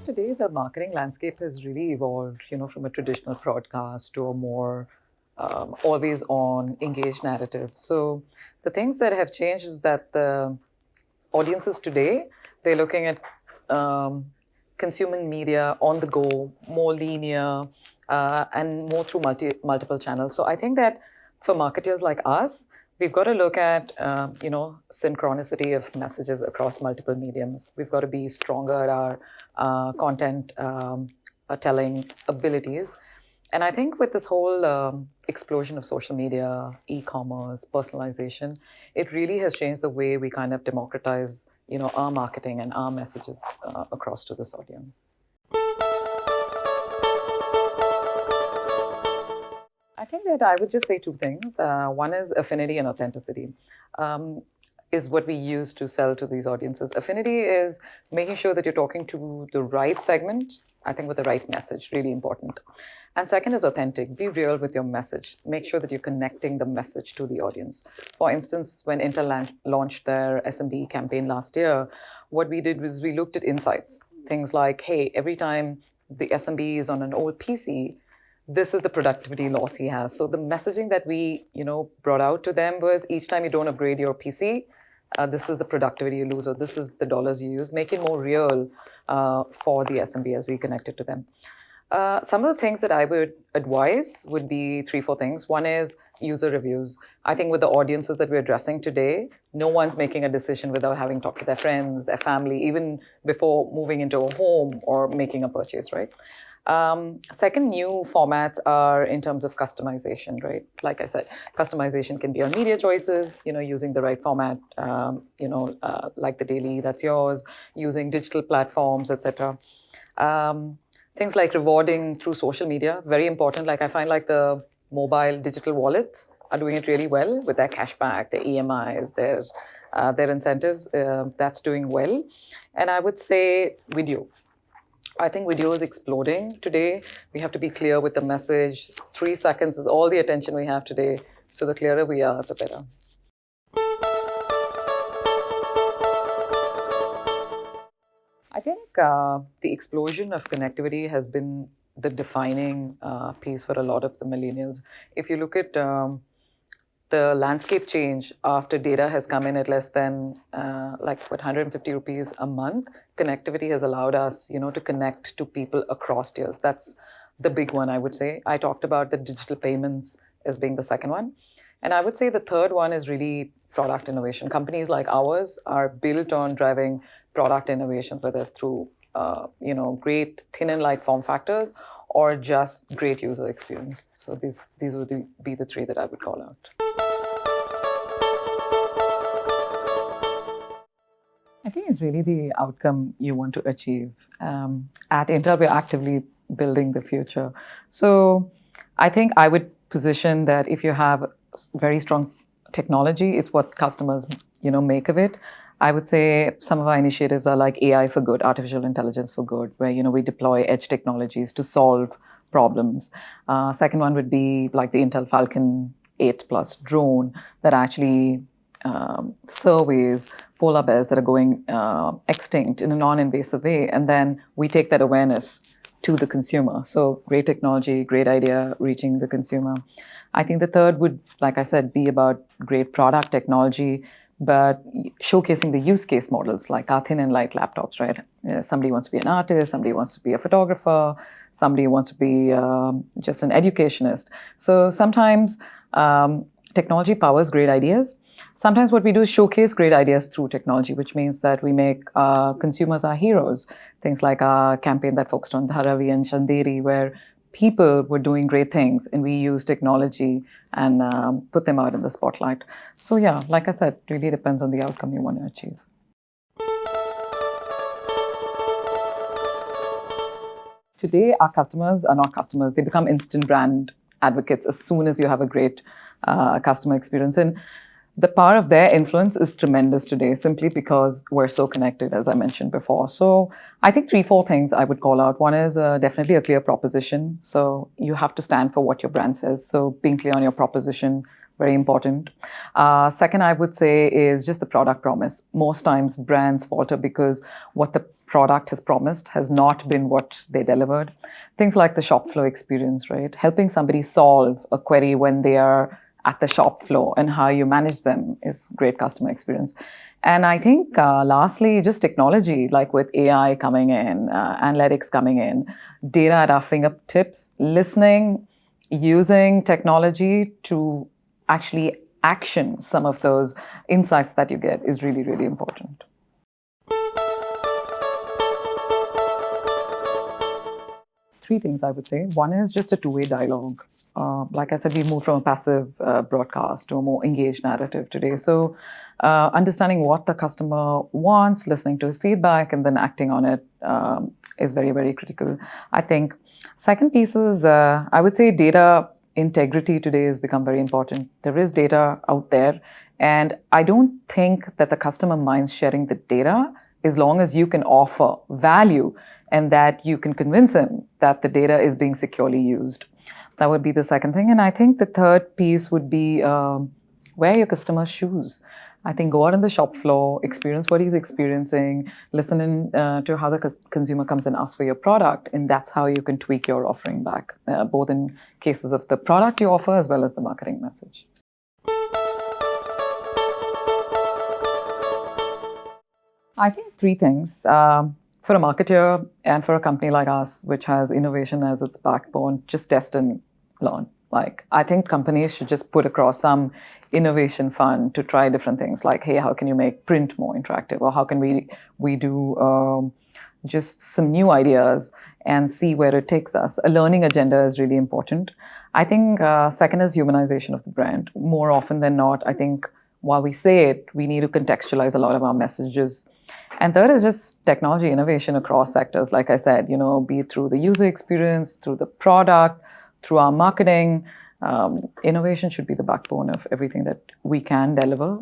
Today, the marketing landscape has really evolved, from a traditional broadcast to a more always on engaged narrative. So the things that have changed is that the audiences today, they're looking at um, consuming media on the go, more linear, and more through multiple channels. So I think that for marketers like us, we've got to look at synchronicity of messages across multiple mediums. We've got to be stronger at our content telling abilities. And I think with this whole explosion of social media, e-commerce, personalization, it really has changed the way we kind of democratize, our marketing and our messages across to this audience. I think that I would just say two things. One is affinity and authenticity. Is what we use to sell to these audiences. Affinity is making sure that you're talking to the right segment, I think with the right message, really important. And second is authentic. Be real with your message. Make sure that you're connecting the message to the audience. For instance, when Intel launched their SMB campaign last year, what we did was we looked at insights. Things like, hey, every time the SMB is on an old PC, this is the productivity loss he has. So the messaging that we, brought out to them was each time you don't upgrade your PC, this is the productivity you lose, or this is the dollars you use. Make it more real for the SMB as we connect it to them. Some of the things that I would advise would be 3-4 things. One is user reviews. I think with the audiences that we're addressing today, no one's making a decision without having talked to their friends, their family, even before moving into a home or making a purchase, right? Second, new formats are in terms of customization, right? Like I said, customization can be on media choices, using the right format, like the daily, that's yours, using digital platforms, etc. Things like rewarding through social media, very important. Like I find like the mobile digital wallets are doing it really well with their cashback, their EMIs, their incentives. That's doing well. And I would say video. I think video is exploding today. We have to be clear with the message. 3 seconds is all the attention we have today. So the clearer we are, the better. I think the explosion of connectivity has been the defining piece for a lot of the millennials. If you look at the landscape change after data has come in at less than 150 rupees a month, connectivity has allowed us, to connect to people across tiers. That's the big one, I would say. I talked about the digital payments as being the second one. And I would say the third one is really product innovation. Companies like ours are built on driving product innovations, whether it's through, great thin and light form factors or just great user experience. So these would be the three that I would call out. I think it's really the outcome you want to achieve. At Intel, we're actively building the future. So I think I would position that if you have very strong technology, it's what customers, make of it. I would say some of our initiatives are like AI for good, artificial intelligence for good, where, we deploy edge technologies to solve problems. Second one would be like the Intel Falcon 8 Plus drone that actually surveys polar bears that are going extinct in a non-invasive way. And then we take that awareness to the consumer. So great technology, great idea, reaching the consumer. I think the third would, like I said, be about great product technology, but showcasing the use case models like our thin and light laptops, right? Somebody wants to be an artist, somebody wants to be a photographer, somebody wants to be just an educationist. So sometimes technology powers great ideas. Sometimes what we do is showcase great ideas through technology, which means that we make consumers our heroes. Things like our campaign that focused on Dharavi and Chanderi, where people were doing great things and we use technology and put them out in the spotlight. So yeah, like I said, it really depends on the outcome you want to achieve. Today, our customers are not customers. They become instant brand advocates as soon as you have a great customer experience. And the power of their influence is tremendous today, simply because we're so connected, as I mentioned before. So I think 3-4 things I would call out. One is definitely a clear proposition. So you have to stand for what your brand says. So being clear on your proposition, very important. Second, I would say is just the product promise. Most times brands falter because what the product has promised has not been what they delivered. Things like the shop floor experience, right? Helping somebody solve a query when they are at the shop floor and how you manage them is great customer experience. And I think lastly, just technology, like with AI coming in, analytics coming in, data at our fingertips, listening, using technology to actually action some of those insights that you get is really, really important. Three things I would say. One is just a two-way dialogue. Like I said, we moved from a passive broadcast to a more engaged narrative today. So understanding what the customer wants, listening to his feedback, and then acting on it is very, very critical. I think second piece is, I would say data integrity today has become very important. There is data out there, and I don't think that the customer minds sharing the data as long as you can offer value and that you can convince him that the data is being securely used. That would be the second thing. And I think the third piece would be wear your customer's shoes. I think go out on the shop floor, experience what he's experiencing, listen in, to how the consumer comes and asks for your product, and that's how you can tweak your offering back, both in cases of the product you offer as well as the marketing message. I think three things. For a marketer and for a company like us, which has innovation as its backbone, just test and learn. Like, I think companies should just put across some innovation fund to try different things. Like, hey, how can you make print more interactive? Or how can we do just some new ideas and see where it takes us? A learning agenda is really important. I think second is humanization of the brand. More often than not, I think while we say it, we need to contextualize a lot of our messages. And third is just technology innovation across sectors. Like I said, be it through the user experience, through the product, through our marketing. Innovation should be the backbone of everything that we can deliver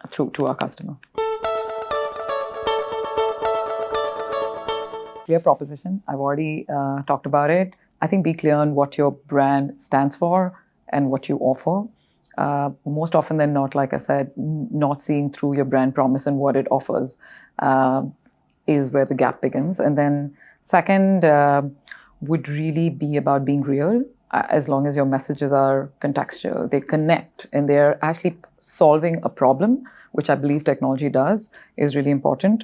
through to our customer. Clear proposition. I've already talked about it. I think be clear on what your brand stands for and what you offer. Most often than not, like I said, not seeing through your brand promise and what it offers is where the gap begins. And then second would really be about being real. As long as your messages are contextual, they connect and they're actually solving a problem, which I believe technology does, is really important.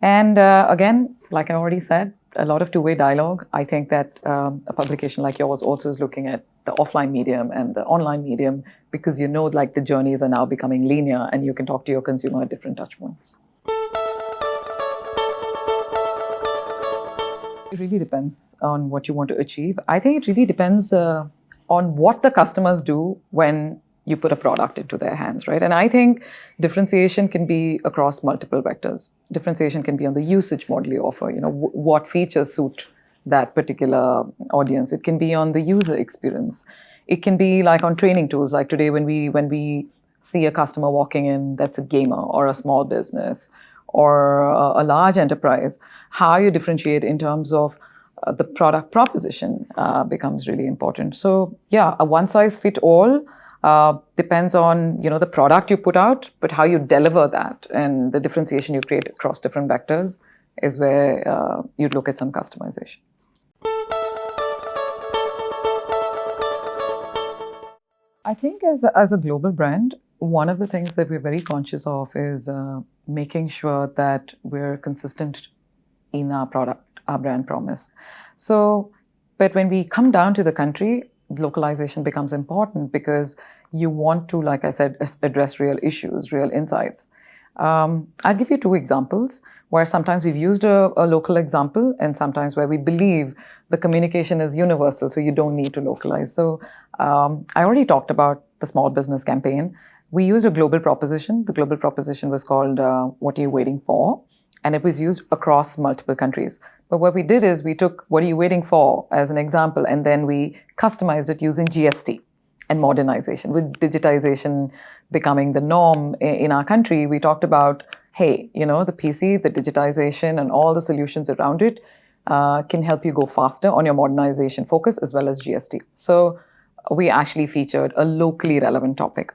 And again, like I already said, a lot of two-way dialogue. I think that a publication like yours also is looking at the offline medium and the online medium, because like the journeys are now becoming linear and you can talk to your consumer at different touch points. It really depends on what you want to achieve. I think it really depends on what the customers do when you put a product into their hands, right? And I think differentiation can be across multiple vectors. Differentiation can be on the usage model you offer, what features suit that particular audience. It can be on the user experience. It can be like on training tools, like today when we see a customer walking in that's a gamer or a small business or a large enterprise, how you differentiate in terms of the product proposition becomes really important. So yeah, a one-size-fits-all depends on the product you put out, but how you deliver that and the differentiation you create across different vectors is where you'd look at some customization. I think as a global brand, one of the things that we're very conscious of is making sure that we're consistent in our product, our brand promise. So, but when we come down to the country, localization becomes important because you want to, like I said, address real issues, real insights. I'll give you two examples where sometimes we've used a local example and sometimes where we believe the communication is universal, so you don't need to localize. So I already talked about the small business campaign. We used a global proposition. The global proposition was called What Are You Waiting For? And it was used across multiple countries. But what we did is we took What Are You Waiting For as an example, and then we customized it using GST and modernization. With digitization becoming the norm in our country, we talked about, hey, the PC, the digitization and all the solutions around it can help you go faster on your modernization focus as well as GST. So we actually featured a locally relevant topic.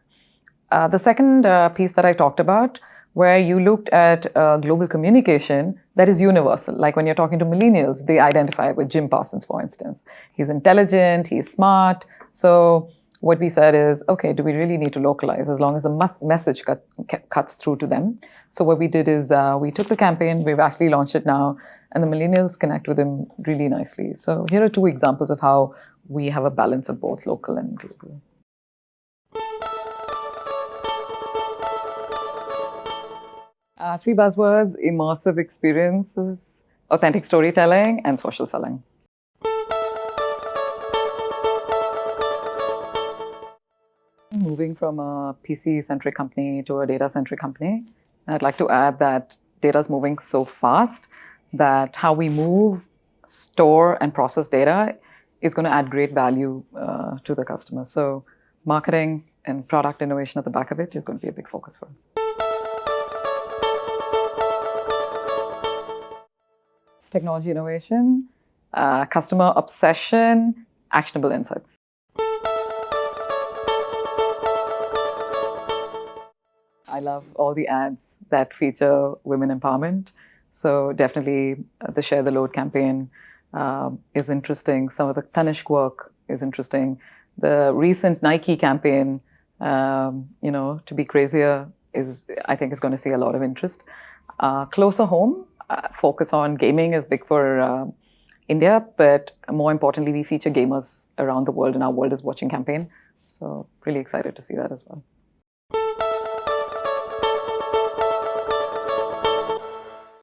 The second piece that I talked about, where you looked at global communication that is universal. Like when you're talking to millennials, they identify with Jim Parsons, for instance. He's intelligent, he's smart. So what we said is, okay, do we really need to localize as long as the message cuts through to them? So what we did is we took the campaign, we've actually launched it now, and the millennials connect with him really nicely. So here are two examples of how we have a balance of both local and global. Three buzzwords: immersive experiences, authentic storytelling, and social selling. Moving from a PC-centric company to a data-centric company, I'd like to add that data is moving so fast that how we move, store, and process data is going to add great value to the customer. So marketing and product innovation at the back of it is going to be a big focus for us. Technology innovation, customer obsession, actionable insights. I love all the ads that feature women empowerment. So definitely the Share the Load campaign is interesting. Some of the Tanishq work is interesting. The recent Nike campaign, to be crazier, I think is going to see a lot of interest. Closer home, focus on gaming is big for India, but more importantly, we feature gamers around the world in our World is Watching campaign. So really excited to see that as well.